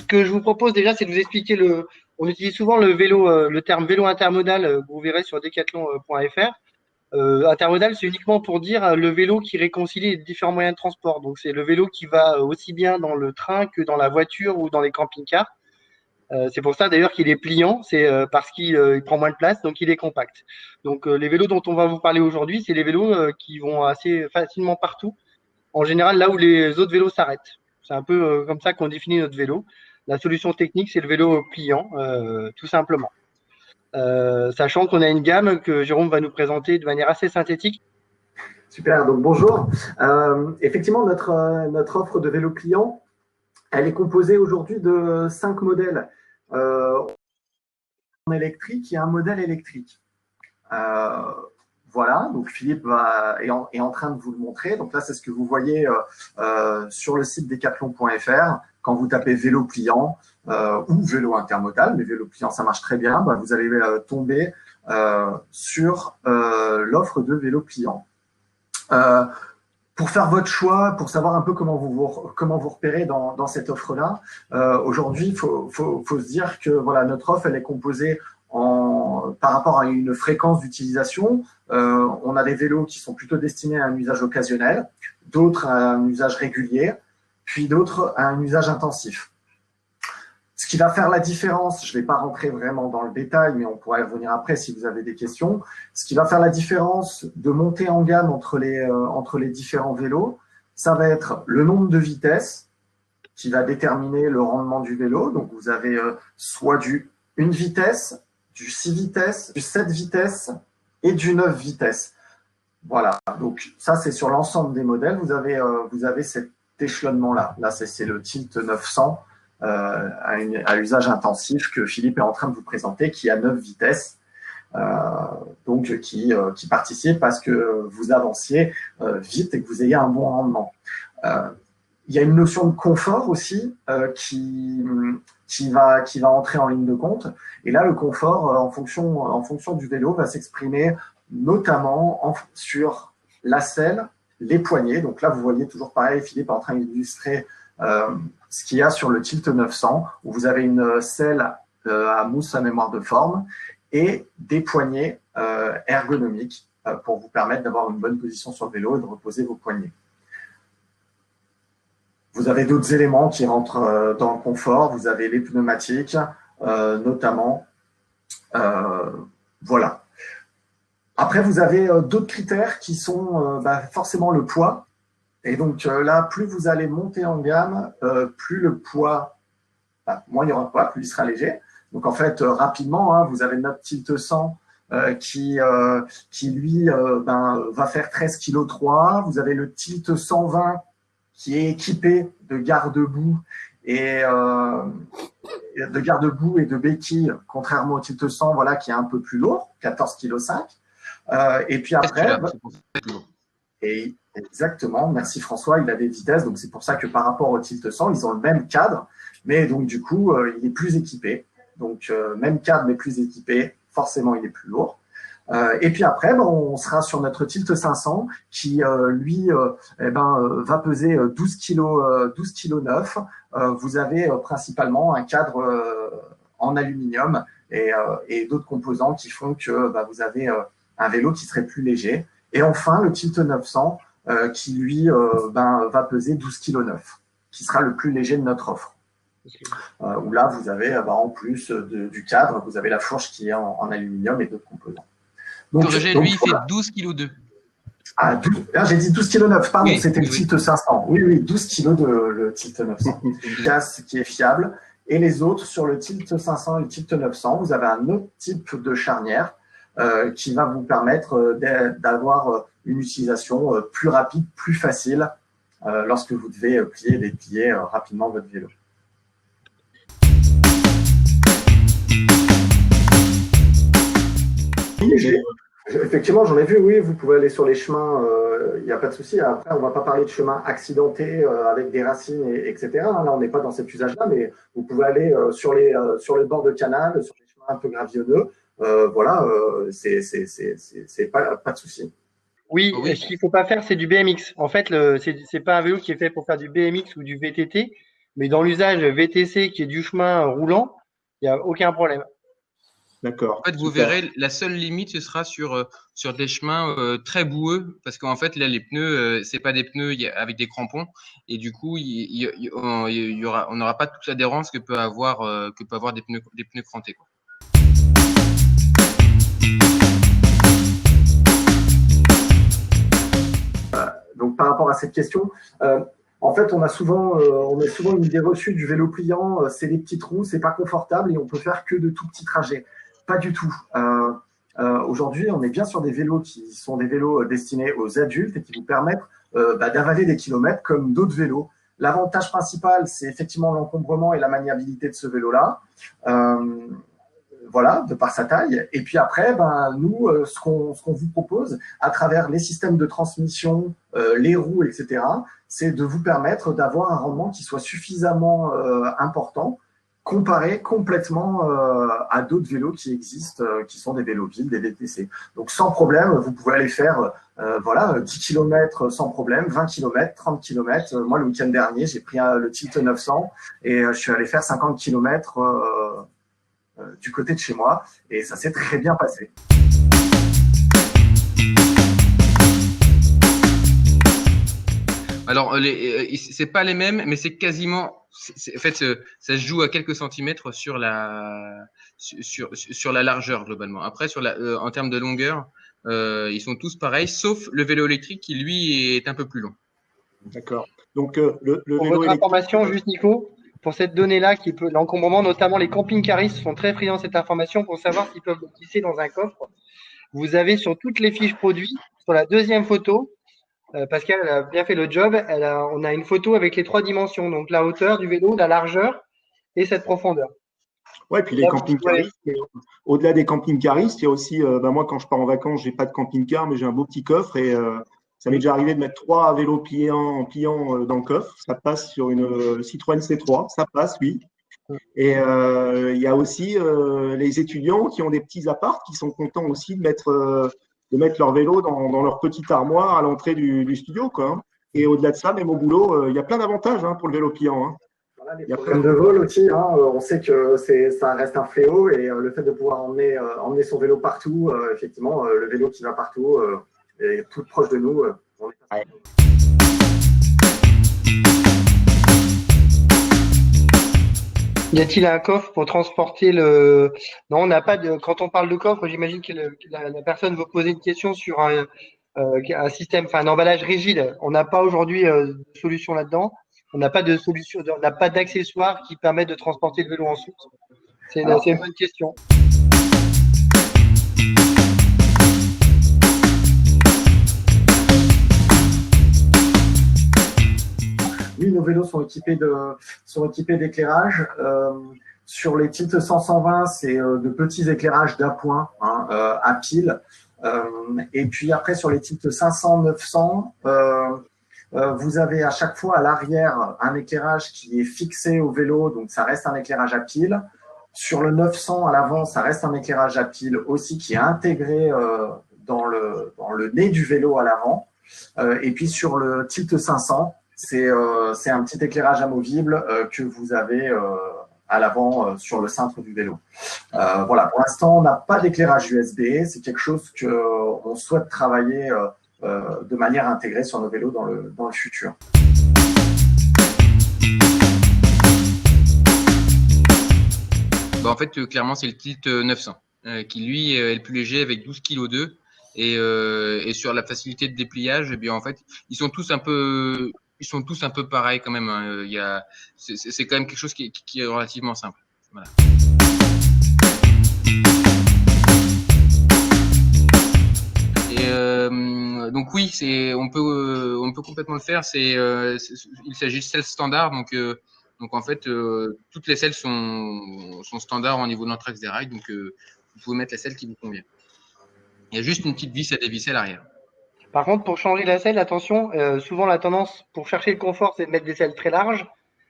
que je vous propose déjà, c'est de vous expliquer on utilise souvent le vélo, le terme vélo intermodal, que vous verrez sur decathlon.fr. Intermodal, c'est uniquement pour dire le vélo qui réconcilie les différents moyens de transport. Donc, c'est le vélo qui va aussi bien dans le train que dans la voiture ou dans les camping-cars. C'est pour ça d'ailleurs qu'il est pliant, c'est parce qu'il prend moins de place, donc il est compact. Donc, les vélos dont on va vous parler aujourd'hui, c'est les vélos qui vont assez facilement partout. En général, là où les autres vélos s'arrêtent. C'est un peu comme ça qu'on définit notre vélo. La solution technique, c'est le vélo pliant, tout simplement. Sachant qu'on a une gamme que Jérôme va nous présenter de manière assez synthétique. Super, donc bonjour. Effectivement, notre offre de vélo client, elle est composée aujourd'hui de 5 modèles en électrique et un modèle électrique. Voilà, donc Philippe est en train de vous le montrer. Donc là, c'est ce que vous voyez sur le site decathlon.fr. Quand vous tapez vélo pliant ou vélo intermodal, mais vélo pliant, ça marche très bien, vous allez tomber sur l'offre de vélo pliant. Pour faire votre choix, pour savoir un peu comment vous repérez dans cette offre-là, aujourd'hui, il faut se dire que voilà, notre offre, elle est composée par rapport à une fréquence d'utilisation. On a des vélos qui sont plutôt destinés à un usage occasionnel, d'autres à un usage régulier, puis d'autres à un usage intensif. Ce qui va faire la différence, je ne vais pas rentrer vraiment dans le détail, mais on pourra y revenir après si vous avez des questions. Ce qui va faire la différence de monter en gamme entre les différents vélos, ça va être le nombre de vitesses qui va déterminer le rendement du vélo. Donc, vous avez soit du 1 vitesse, du 6 vitesses, du 7 vitesses et du 9 vitesses. Voilà, donc ça, c'est sur l'ensemble des modèles. Vous avez cet échelonnement-là. Là, c'est le Tilt 900. À usage intensif que Philippe est en train de vous présenter, qui a 9 vitesses, donc qui participe à ce que vous avanciez vite et que vous ayez un bon rendement. Il y a une notion de confort aussi qui va entrer en ligne de compte. Et là, le confort, en fonction du vélo, va s'exprimer notamment sur la selle, les poignées. Donc là, vous voyez toujours pareil, Philippe est en train d'illustrer ce qu'il y a sur le Tilt 900, où vous avez une selle à mousse à mémoire de forme et des poignées ergonomiques pour vous permettre d'avoir une bonne position sur le vélo et de reposer vos poignets. Vous avez d'autres éléments qui rentrent dans le confort. Vous avez les pneumatiques, notamment. Voilà. Après, vous avez d'autres critères qui sont forcément le poids. Et donc là, plus vous allez monter en gamme, plus le poids, moins il y aura de poids, plus il sera léger. Donc en fait, rapidement, vous avez notre Tilt 100 qui lui va faire 13,3 kg. Vous avez le Tilt 120 qui est équipé de garde-boue et de béquilles, contrairement au Tilt 100, voilà, qui est un peu plus lourd, 14,5 kg. Et puis après, et exactement, merci François, il a des vitesses, donc c'est pour ça que par rapport au Tilt 100, ils ont le même cadre, mais donc du coup, il est plus équipé. Donc même cadre, mais plus équipé, forcément il est plus lourd. Et puis après, on sera sur notre Tilt 500 qui, lui, va peser 12,9 kg. Vous avez principalement un cadre en aluminium et d'autres composants qui font que vous avez un vélo qui serait plus léger. Et enfin, le Tilt 900 qui, lui, va peser 12,9 kg, qui sera le plus léger de notre offre. Où là, vous avez, en plus du cadre, vous avez la fourche qui est en aluminium et d'autres composants. Donc, lui, il fait 12,2 kg. Ah, j'ai dit 12,9 kg, pardon, oui, c'était le Tilt 500. Oui, 12 kg le Tilt 900. Gaz qui est fiable. Et les autres, sur le Tilt 500 et le Tilt 900, vous avez un autre type de charnière qui va vous permettre d'avoir une utilisation plus rapide, plus facile lorsque vous devez plier et déplier rapidement votre vélo. Effectivement, j'en ai vu, oui, vous pouvez aller sur les chemins, il n'y a pas de souci. Après, on ne va pas parler de chemins accidentés avec des racines, etc. Là, on n'est pas dans cet usage-là, mais vous pouvez aller sur les bords de canal, sur les chemins un peu gravillonneux. Voilà, c'est pas de souci. Oui, ce qu'il ne faut pas faire, c'est du BMX. En fait, c'est pas un vélo qui est fait pour faire du BMX ou du VTT, Mais dans l'usage VTC qui est du chemin roulant, il n'y a aucun problème. D'accord. En fait, vous verrez, la seule limite, ce sera sur des chemins très boueux, parce qu'en fait, là, les pneus, c'est pas des pneus avec des crampons, et du coup, on n'aura pas toute l'adhérence que peut avoir des pneus crantés, quoi. Donc, par rapport à cette question, en fait, on a souvent une idée reçue du vélo pliant, c'est les petits trous, c'est pas confortable et on peut faire que de tout petits trajets. Pas du tout. Aujourd'hui, on est bien sur des vélos qui sont des vélos destinés aux adultes et qui vous permettent d'avaler des kilomètres comme d'autres vélos. L'avantage principal, c'est effectivement l'encombrement et la maniabilité de ce vélo-là. Voilà, de par sa taille. Et puis après, nous, ce qu'on vous propose à travers les systèmes de transmission, les roues, etc., c'est de vous permettre d'avoir un rendement qui soit suffisamment important, comparé complètement à d'autres vélos qui existent, qui sont des vélos villes, des VTC. Donc sans problème, vous pouvez aller faire 10 km sans problème, 20 km, 30 km. Moi, le week-end dernier, j'ai pris le Tilt 900 et je suis allé faire 50 km du côté de chez moi et ça s'est très bien passé. Alors, c'est pas les mêmes, mais c'est quasiment. En fait, ça se joue à quelques centimètres sur la largeur globalement. Après, en termes de longueur, ils sont tous pareils, sauf le vélo électrique qui lui est un peu plus long. D'accord. Donc le pour vélo votre électrique. Information, juste Nico, pour cette donnée-là, l'encombrement, notamment les camping-caristes sont très friands de cette information pour savoir s'ils peuvent le glisser dans un coffre. Vous avez sur toutes les fiches produits, sur la deuxième photo, Pascal elle a bien fait le job, on a une photo avec les 3 dimensions, donc la hauteur du vélo, la largeur et cette profondeur. Ouais, puis les camping-caristes, au-delà des camping-caristes, il y a aussi, moi quand je pars en vacances, j'ai pas de camping-car, mais j'ai un beau petit coffre et ça m'est déjà arrivé de mettre 3 vélos pliants dans le coffre. Ça passe sur une Citroën C3, ça passe, oui. Et il y a aussi les étudiants qui ont des petits apparts qui sont contents aussi de mettre leur vélo dans leur petite armoire à l'entrée du studio, quoi, hein. Et au-delà de ça, même au boulot, il y a plein d'avantages pour le vélo pliant, hein. Voilà, les problèmes de vol aussi, on sait que ça reste un fléau et le fait de pouvoir emmener son vélo partout, effectivement, le vélo qui va partout est tout proche de nous. On est pas... Y a-t-il un coffre pour transporter le… Non, on n'a pas de… Quand on parle de coffre, j'imagine que la personne veut poser une question sur un système, enfin un emballage rigide. On n'a pas aujourd'hui de solution là-dedans. On n'a pas de solution, on n'a pas d'accessoires qui permettent de transporter le vélo en soute. C'est une bonne question. Oui, nos vélos sont équipés d'éclairage. Sur les Tilt 100-120, c'est de petits éclairages d'appoint à pile. Et puis après, sur les Tilt 500-900, vous avez à chaque fois à l'arrière un éclairage qui est fixé au vélo, donc ça reste un éclairage à pile. Sur le 900 à l'avant, ça reste un éclairage à pile aussi qui est intégré dans le nez du vélo à l'avant. Et puis sur le Tilt 500, c'est un petit éclairage amovible que vous avez à l'avant sur le cintre du vélo. Voilà, pour l'instant, on n'a pas d'éclairage USB. C'est quelque chose qu'on souhaite travailler de manière intégrée sur nos vélos dans le futur. En fait, clairement, c'est le Tilt 900 qui, lui, est le plus léger avec 12 kg 2. Et sur la facilité de dépliage, eh bien, en fait, ils sont tous un peu pareils quand même, hein. C'est quand même quelque chose qui est relativement simple. Voilà. Et donc oui, on peut complètement le faire. Il s'agit de selles standards, donc en fait, toutes les selles sont standards au niveau de l'anthrax des rails, donc vous pouvez mettre la selle qui vous convient. Il y a juste une petite vis à dévisser à l'arrière. Par contre, pour changer la selle, attention, souvent la tendance pour chercher le confort, c'est de mettre des selles très larges.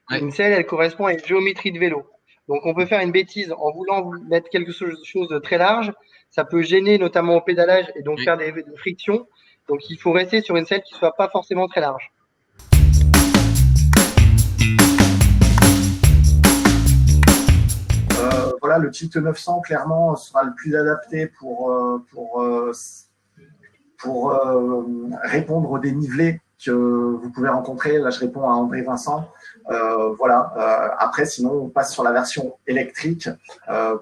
Ouais. Une selle, elle correspond à une géométrie de vélo. Donc, on peut faire une bêtise en voulant mettre quelque chose de très large. Ça peut gêner notamment au pédalage et donc faire des frictions. Donc, il faut rester sur une selle qui soit pas forcément très large. voilà, le Tilt 900 clairement sera le plus adapté pour répondre aux dénivelés que vous pouvez rencontrer. Là, je réponds à André Vincent. Voilà. Après, sinon, on passe sur la version électrique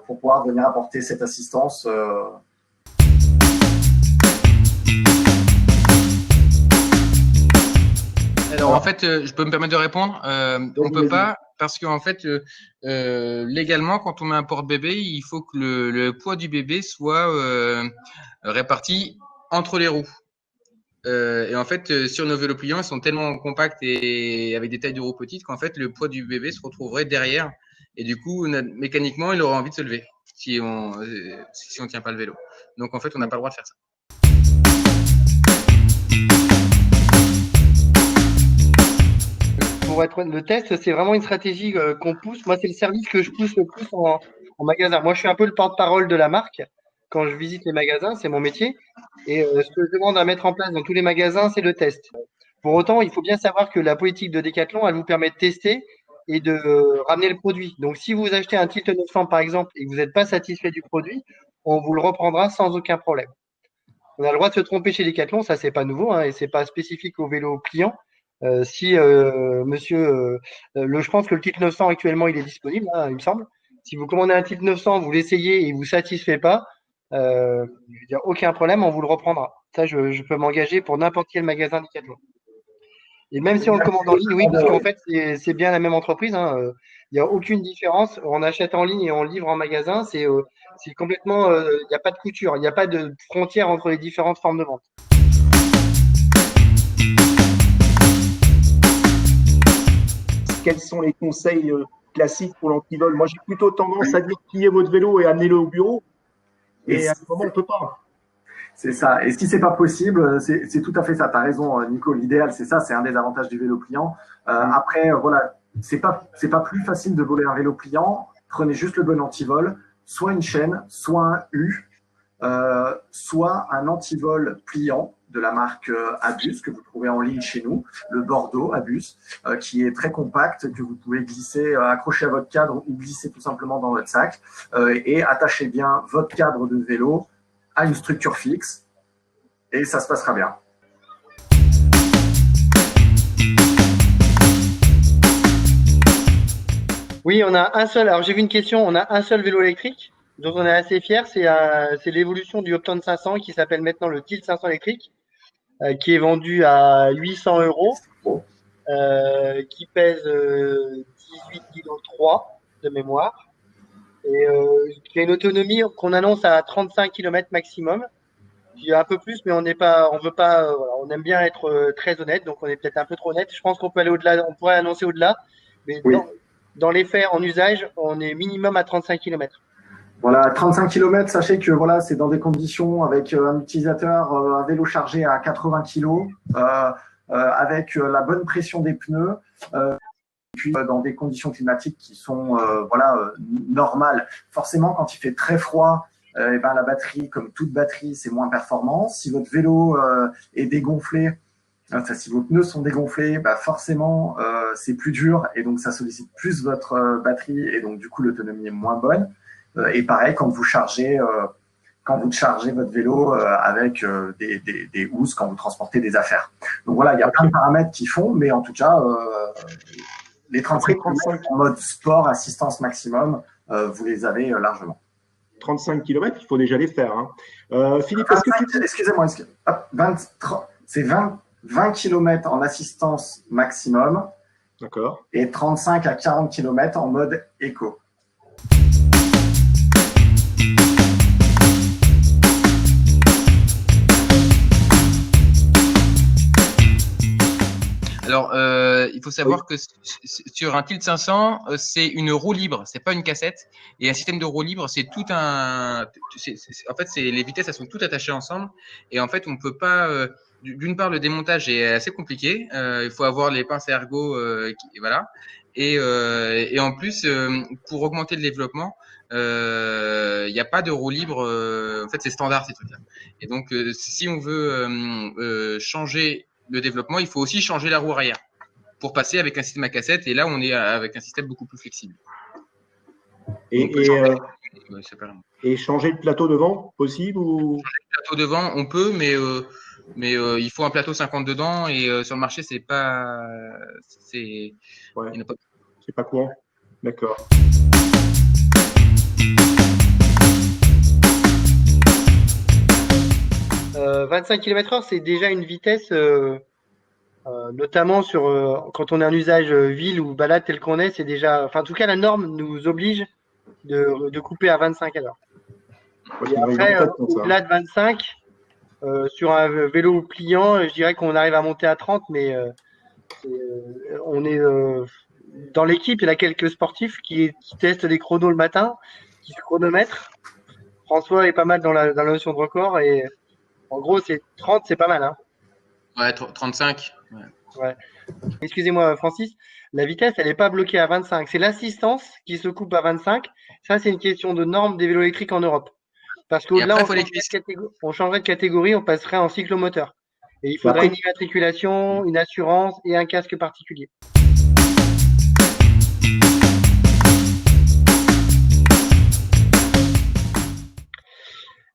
pour pouvoir venir apporter cette assistance. Alors en fait, je peux me permettre de répondre. On peut pas parce qu'en fait, légalement, quand on met un porte-bébé, il faut que le poids du bébé soit réparti entre les roues. Et en fait, sur nos vélos pliants, ils sont tellement compacts et avec des tailles de roues petites qu'en fait, le poids du bébé se retrouverait derrière. Et du coup, mécaniquement, il aura envie de se lever si on tient pas le vélo. Donc en fait, on n'a pas le droit de faire ça. Pour être le test, c'est vraiment une stratégie qu'on pousse. Moi, c'est le service que je pousse le plus en magasin. Moi, je suis un peu le porte-parole de la marque. Quand je visite les magasins, c'est mon métier. Et ce que je demande à mettre en place dans tous les magasins, c'est le test. Pour autant, il faut bien savoir que la politique de Decathlon, elle vous permet de tester et de ramener le produit. Donc, si vous achetez un Tilt 900, par exemple, et que vous n'êtes pas satisfait du produit, on vous le reprendra sans aucun problème. On a le droit de se tromper chez Decathlon, ça, c'est pas nouveau, hein, et c'est pas spécifique aux vélos clients. Si monsieur, je pense que le Tilt 900 actuellement, il est disponible, hein, il me semble. Si vous commandez un Tilt 900, vous l'essayez et il vous satisfait pas, je veux dire, aucun problème, on vous le reprendra. Ça, je peux m'engager pour n'importe quel magasin Decathlon. Et même si on le commande en ligne, oui, parce qu'en fait, c'est bien la même entreprise. Hein, il n'y a aucune différence. On achète en ligne et on livre en magasin. C'est complètement, il n'y a pas de couture, il n'y a pas de frontière entre les différentes formes de vente. Quels sont les conseils classiques pour l'antivol? Moi, j'ai plutôt tendance à dire pliez votre vélo et amenez-le au bureau. Et à ce moment, on ne peut pas. C'est ça. Et si c'est pas possible, c'est tout à fait ça. Tu as raison, Nico. L'idéal, c'est ça. C'est un des avantages du vélo pliant. Après, voilà, c'est pas plus facile de voler un vélo pliant. Prenez juste le bon antivol, soit une chaîne, soit un U, soit un antivol pliant de la marque Abus que vous trouvez en ligne chez nous, le Bordeaux Abus, qui est très compact, que vous pouvez glisser, accrocher à votre cadre ou glisser tout simplement dans votre sac et attachez bien votre cadre de vélo à une structure fixe et ça se passera bien. Oui, on a un seul. Alors j'ai vu une question. On a un seul vélo électrique dont on est assez fier. C'est l'évolution du Opton 500 qui s'appelle maintenant le Tilt 500 électrique, qui est vendu à 800 €, qui pèse 18 kg 3 de mémoire et qui a une autonomie qu'on annonce à 35 km maximum. Il y a un peu plus, mais on veut pas, voilà, on aime bien être très honnête, donc on est peut-être un peu trop honnête. Je pense qu'on peut aller au-delà, on pourrait annoncer au-delà, mais oui. Dans les faits, en usage, on est minimum à 35 km. Voilà, 35 km, sachez que voilà, c'est dans des conditions avec un utilisateur, un vélo chargé à 80 kg, avec la bonne pression des pneus, puis dans des conditions climatiques qui sont normales. Forcément, quand il fait très froid, la batterie, comme toute batterie, c'est moins performant. Si votre vélo est dégonflé, si vos pneus sont dégonflés, forcément, c'est plus dur et donc ça sollicite plus votre batterie et donc du coup l'autonomie est moins bonne. Et pareil, quand vous chargez votre vélo avec des housses, quand vous transportez des affaires. Donc voilà, il y a plein de paramètres qui font, mais en tout cas, les 35 km en mode sport, assistance maximum, vous les avez largement. 35 km, il faut déjà les faire. Hein. Philippe, est-ce que excusez-moi, c'est 20 km en assistance maximum. D'accord. Et 35 à 40 km en mode éco. Alors, il faut savoir que sur un Tilt 500, c'est une roue libre, c'est pas une cassette. Et un système de roue libre, c'est tout un. En fait, les vitesses, elles sont toutes attachées ensemble. Et en fait, on peut pas. D'une part, le démontage est assez compliqué. Il faut avoir les pinces ergo, voilà. Et en plus, pour augmenter le développement, il n'y a pas de roue libre. En fait, c'est standard ces trucs-là. Et donc, si on veut changer le développement, il faut aussi changer la roue arrière pour passer avec un système à cassette. Et là, on est avec un système beaucoup plus flexible. Et c'est pas grave. Et changer le plateau devant, possible ou... Plateau devant, on peut, mais il faut un plateau 50 dedans et sur le marché, c'est pas. Il n'y en a pas. C'est pas courant. D'accord. Euh, 25 km/h, c'est déjà une vitesse, notamment quand on est en usage ville ou balade tel qu'on est, c'est déjà. Enfin, en tout cas, la norme nous oblige de couper à 25 à l'heure. Et après, au-delà de 25, sur un vélo pliant, je dirais qu'on arrive à monter à 30, mais on est dans l'équipe, il y a quelques sportifs qui testent des chronos le matin, qui se chronomètrent. François est pas mal dans la notion de record et en gros, c'est 30, c'est pas mal. Hein. Ouais, 35. Ouais. Excusez-moi, Francis. La vitesse, elle n'est pas bloquée à 25. C'est l'assistance qui se coupe à 25. Ça, c'est une question de norme des vélos électriques en Europe. Parce qu'au-delà, on changerait de catégorie, on passerait en cyclomoteur. Et il faudrait une immatriculation, une assurance et un casque particulier.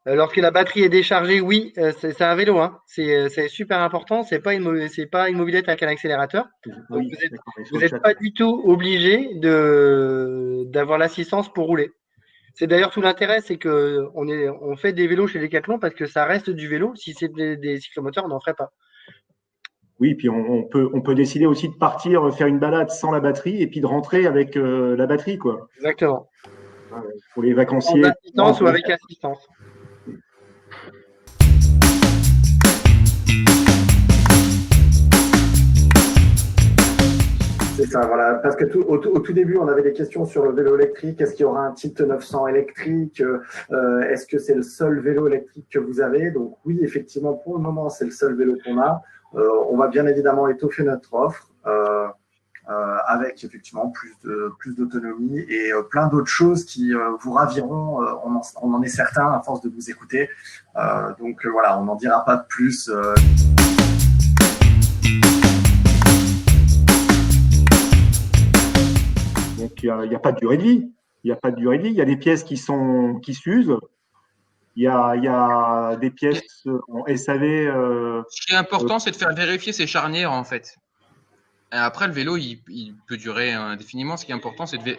Lorsque la batterie est déchargée, oui, c'est un vélo. Hein. C'est super important. C'est pas une mobilette avec un accélérateur. Donc vous n'êtes pas du tout obligé d'avoir l'assistance pour rouler. C'est d'ailleurs tout l'intérêt, c'est que on fait des vélos chez Decathlon parce que ça reste du vélo. Si c'est des cyclomoteurs, on n'en ferait pas. Oui, puis on peut décider aussi de partir faire une balade sans la batterie et puis de rentrer avec la batterie, quoi. Exactement. Pour les vacanciers. Sans assistance ou avec assistance. C'est ça, voilà. Parce que au tout début, on avait des questions sur le vélo électrique. Est-ce qu'il y aura un Tilt 900 électrique? Est-ce que c'est le seul vélo électrique que vous avez? Donc oui, effectivement, pour le moment, c'est le seul vélo qu'on a. On va bien évidemment étoffer notre offre avec effectivement plus d'autonomie et plein d'autres choses qui vous raviront. On en est certain à force de vous écouter. Donc voilà, on n'en dira pas de plus. Donc, il n'y a pas de durée de vie. Il n'y a pas de durée de vie. Il y a des pièces qui s'usent. Il y a des pièces en SAV. Ce qui est important, c'est de faire vérifier ses charnières, en fait. Après, le vélo, il peut durer indéfiniment. Ce qui est important, c'est de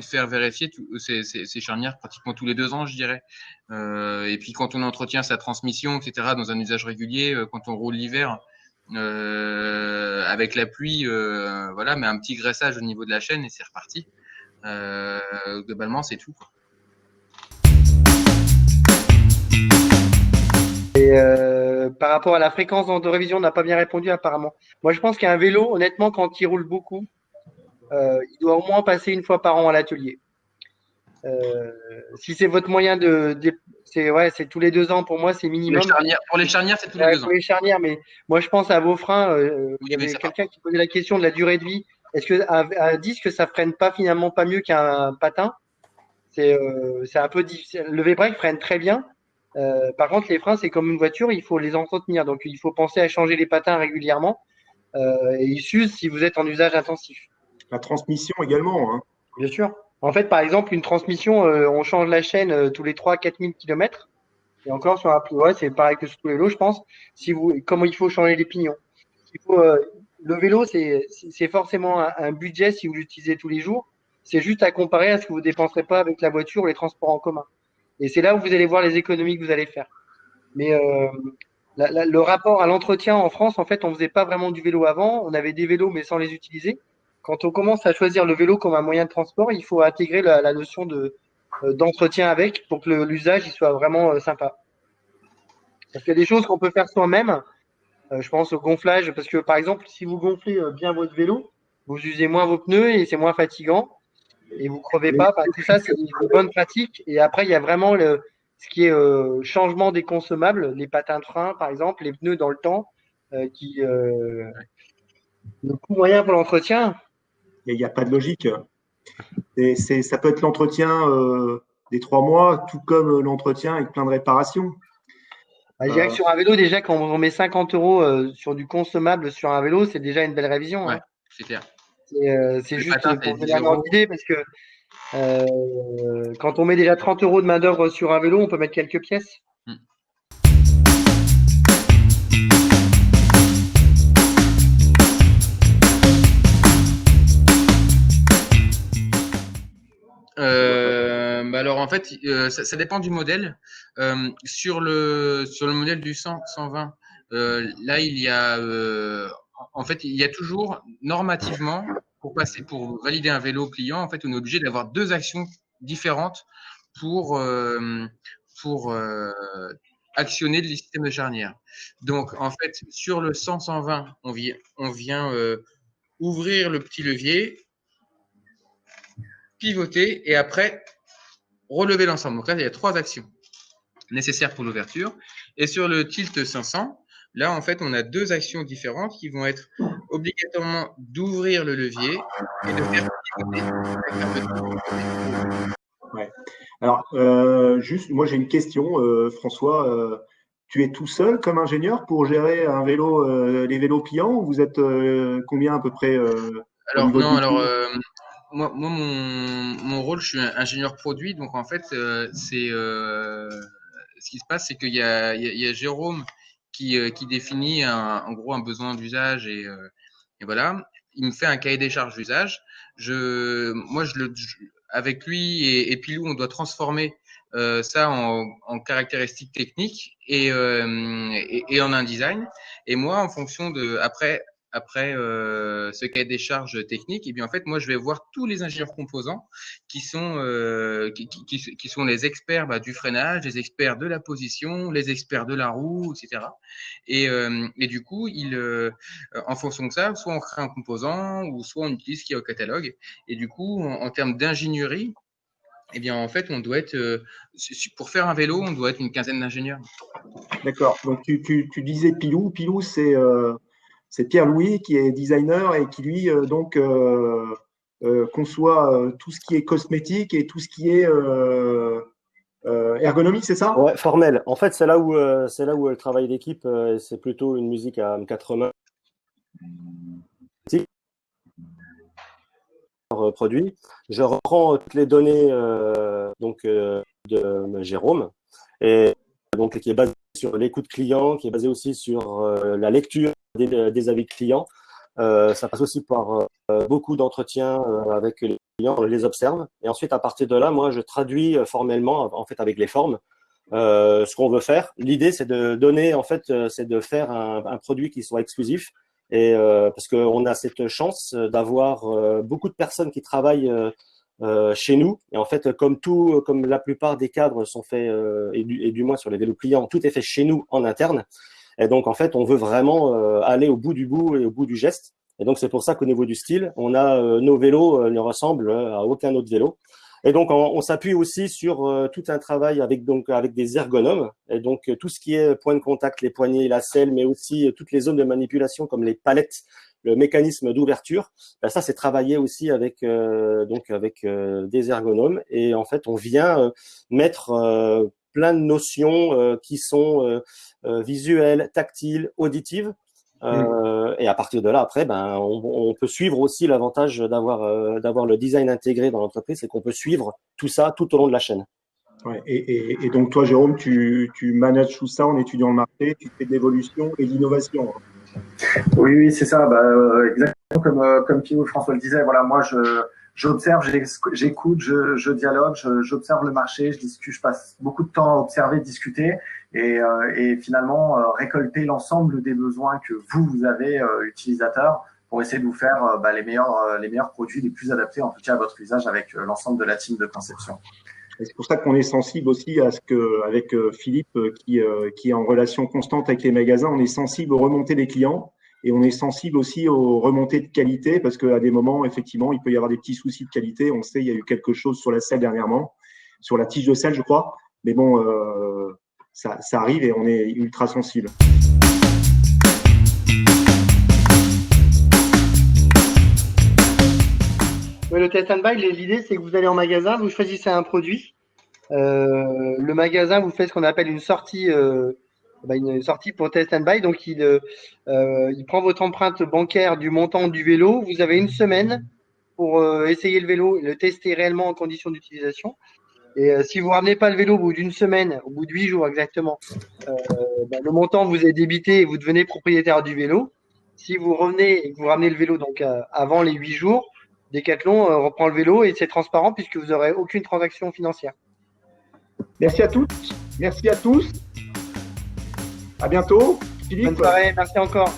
faire vérifier ses charnières pratiquement tous les 2 ans, je dirais. Et puis, quand on entretient sa transmission, etc., dans un usage régulier, quand on roule l'hiver, avec la pluie, voilà, mais un petit graissage au niveau de la chaîne et c'est reparti. Globalement, c'est tout. Et par rapport à la fréquence de révision, on n'a pas bien répondu apparemment. Moi, je pense qu'un vélo, honnêtement, quand il roule beaucoup, il doit au moins passer une fois par an à l'atelier. Si c'est votre moyen c'est tous les 2 ans pour moi, c'est minimum. Pour les charnières, c'est tous les 2 ans. Pour les charnières, mais moi je pense à vos freins. Il y avait quelqu'un qui posait la question de la durée de vie. Est-ce que un disque ça freine pas finalement pas mieux qu'un patin? C'est un peu difficile. Le V-brake freine très bien. Par contre, les freins c'est comme une voiture, il faut les entretenir. Donc il faut penser à changer les patins régulièrement. Et ils s'usent si vous êtes en usage intensif. La transmission également. Hein. Bien sûr. En fait, par exemple, une transmission, on change la chaîne tous les 3-4 000 km. Et encore sur un c'est pareil que sur tous les vélos, je pense. Comment il faut changer les pignons. Le vélo, c'est forcément un budget si vous l'utilisez tous les jours. C'est juste à comparer à ce que vous dépenserez pas avec la voiture ou les transports en commun. Et c'est là où vous allez voir les économies que vous allez faire. Mais le rapport à l'entretien en France, en fait, on faisait pas vraiment du vélo avant. On avait des vélos mais sans les utiliser. Quand on commence à choisir le vélo comme un moyen de transport, il faut intégrer la notion d'entretien avec pour que l'usage il soit vraiment sympa. Parce qu'il y a des choses qu'on peut faire soi-même. Je pense au gonflage, parce que par exemple, si vous gonflez bien votre vélo, vous usez moins vos pneus et c'est moins fatigant et vous crevez pas. Tout ça, c'est une bonne pratique. Et après, il y a vraiment ce qui est changement des consommables, les patins de frein, par exemple, les pneus dans le temps, qui le coût moyen pour l'entretien. Il n'y a pas de logique. Ça peut être l'entretien des 3 mois, tout comme l'entretien avec plein de réparations. Je dirais que sur un vélo, déjà, quand on met 50 € sur du consommable sur un vélo, c'est déjà une belle révision. Ouais, hein. c'est clair. C'est juste pour donner un ordre d'idée, parce que Quand on met déjà 30 € de main-d'œuvre sur un vélo, on peut mettre quelques pièces. Alors en fait, ça dépend du modèle. Sur le modèle du 100-120, là il y a en fait il y a toujours normativement pour valider un vélo client, en fait on est obligé d'avoir deux actions différentes pour actionner le système de charnière. Donc en fait sur le 100-120, on vient ouvrir le petit levier, pivoter et après relever l'ensemble. Donc là, il y a trois actions nécessaires pour l'ouverture. Et sur le Tilt 500, là, en fait, on a deux actions différentes qui vont être obligatoirement d'ouvrir le levier et de faire pivoter. Ouais. Alors, juste, moi j'ai une question, François. Tu es tout seul comme ingénieur pour gérer un vélo, les vélos clients ou vous êtes combien à peu près au Alors, niveau non, de alors, l'équipe? moi mon rôle, je suis ingénieur produit. Donc, en fait, ce qui se passe, c'est qu'il y a Jérôme qui définit en gros un besoin d'usage et voilà. Il me fait un cahier des charges d'usage. Moi, avec lui et Pilou, on doit transformer ça en caractéristiques techniques et en un design. Et moi, en fonction de après ce cahier des charges techniques, et bien en fait, moi, je vais voir tous les ingénieurs composants qui sont les experts du freinage, les experts de la position, les experts de la roue, etc. Et du coup, en fonction de ça, soit on crée un composant ou soit on utilise ce qu'il y a au catalogue. Et du coup, en termes d'ingénierie, eh bien, en fait, on doit être, pour faire un vélo, on doit être une quinzaine d'ingénieurs. D'accord. Donc tu disais Pilou. Pilou, c'est Pierre-Louis qui est designer et qui lui conçoit tout ce qui est cosmétique et tout ce qui est ergonomie, c'est ça? Ouais, formel. En fait, c'est là où le travail d'équipe, c'est plutôt une musique à quatre mains. Produit. Je reprends toutes les données de Jérôme et donc qui est basé sur l'écoute client, qui est basé aussi sur la lecture des avis clients. Ça passe aussi par beaucoup d'entretiens avec les clients, on les observe et ensuite à partir de là, moi je traduis formellement en fait avec les formes ce qu'on veut faire. L'idée c'est de donner en fait c'est de faire un produit qui soit exclusif. Et parce qu'on a cette chance d'avoir beaucoup de personnes qui travaillent chez nous. Et en fait, comme la plupart des cadres sont faits, et du moins sur les vélos clients, tout est fait chez nous en interne. Et donc, en fait, on veut vraiment aller au bout du bout et au bout du geste. Et donc, c'est pour ça qu'au niveau du style, on a nos vélos ne ressemblent à aucun autre vélo. Et donc, on s'appuie aussi sur tout un travail avec des ergonomes. Et donc, tout ce qui est point de contact, les poignées, la selle, mais aussi toutes les zones de manipulation comme les palettes, le mécanisme d'ouverture. Ben, ça, c'est travaillé aussi avec des ergonomes. Et en fait, on vient mettre plein de notions qui sont visuelles, tactiles, auditives. Et à partir de là, après, on peut suivre aussi l'avantage d'avoir le design intégré dans l'entreprise, c'est qu'on peut suivre tout ça tout au long de la chaîne. Ouais, et donc toi, Jérôme, tu manages tout ça en étudiant le marché, tu fais de l'évolution et de l'innovation. Oui, oui, c'est ça. Exactement comme Pino François le disait. Voilà, moi, j'observe, j'écoute, je dialogue, j'observe le marché, je discute, je passe beaucoup de temps à observer, discuter et finalement récolter l'ensemble des besoins que vous avez utilisateurs pour essayer de vous faire les meilleurs produits les plus adaptés en tout cas à votre usage avec l'ensemble de la team de conception. Et c'est pour ça qu'on est sensible aussi à ce que, avec Philippe, qui est en relation constante avec les magasins, on est sensible aux remontées des clients et on est sensible aussi aux remontées de qualité parce qu'à des moments, effectivement, il peut y avoir des petits soucis de qualité. On sait, il y a eu quelque chose sur la selle dernièrement, sur la tige de selle, je crois. Mais bon, ça arrive et on est ultra sensible. Le test and buy, l'idée, c'est que vous allez en magasin, vous choisissez un produit. Le magasin vous fait ce qu'on appelle une sortie pour test and buy. Donc, il prend votre empreinte bancaire du montant du vélo. Vous avez une semaine pour essayer le vélo et le tester réellement en conditions d'utilisation. Et si vous ramenez pas le vélo au bout d'une semaine, au bout de 8 jours exactement, le montant vous est débité et vous devenez propriétaire du vélo. Si vous revenez et que vous ramenez le vélo donc avant les 8 jours, Decathlon reprend le vélo et c'est transparent puisque vous n'aurez aucune transaction financière. Merci à toutes, merci à tous. À bientôt. Philippe. Bonne soirée, merci encore.